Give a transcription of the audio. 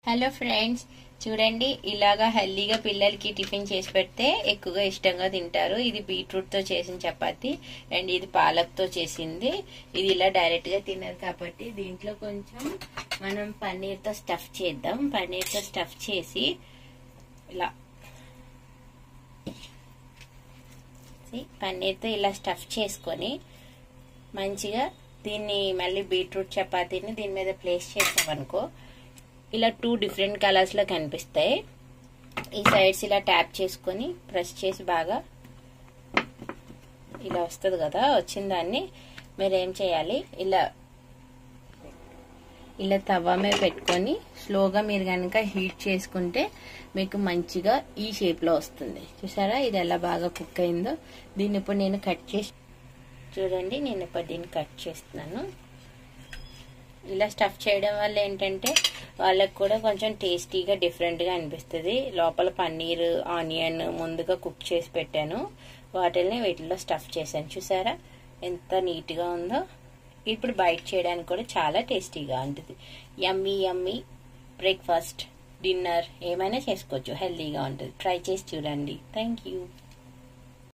Hello friends, చూడండి ఇలాగా హెల్దీగా పిల్లలకి టిఫిన్ చేసి పెడితే ఎక్కువగా ఇష్టంగా తింటారు. ఇది బీట్రూట్ తో చేసిన చపాతి అండ్ ఇది పాలక్ తో చేసింది. ఇది ఇలా డైరెక్ట్ గా తినరు కాబట్టి దీంట్లో కొంచెం మనం పన్నీర్ తో స్టఫ్ చేద్దాం. పన్నీర్ తో స్టఫ్ చేసి ఇలా పన్నీర్ తో ఇలా స్టఫ్ చేసుకొని మంచిగా దీన్ని మళ్ళీ బీట్రూట్ చపాతీని దీని మీద ప్లేస్ చేసామనుకో ఇలా 2 డిఫరెంట్ కలర్స్ లో కనిపిస్తాయి. ఈ సైడ్స్ ఇలా ట్యాప్ చేసుకొని ప్రెస్ చేసి బాగా ఇలా వస్తుంది కదా. వచ్చిన దాన్ని మీరు ఏం చేయాలి, ఇలా తవ్వ మీద పెట్టుకొని స్లోగా మీరు కనుక హీట్ చేసుకుంటే మీకు మంచిగా ఈ షేప్ లో వస్తుంది. చూసారా ఇది ఎలా బాగా కుక్ అయిందో. దీన్ని ఇప్పుడు నేను కట్ చేసి చూడండి, నేను ఇప్పుడు దీన్ని కట్ చేస్తున్నాను. ఇలా స్టఫ్ చేయడం వల్ల ఏంటంటే వాళ్ళకి కూడా కొంచెం టేస్టీగా డిఫరెంట్గా అనిపిస్తుంది. లోపల పన్నీర్, ఆనియన్ ముందుగా కుక్ చేసి పెట్టాను, వాటిని వీటిలో స్టఫ్ చేశాను. చూసారా ఎంత నీట్గా ఉందో. ఇప్పుడు బైట్ చేయడానికి కూడా చాలా టేస్టీగా ఉంటుంది. యమ్మీ యమ్మీ బ్రేక్ఫాస్ట్, డిన్నర్ ఏమైనా చేసుకోవచ్చు, హెల్తీగా ఉంటుంది. ట్రై చేసి చూడండి. Thank you.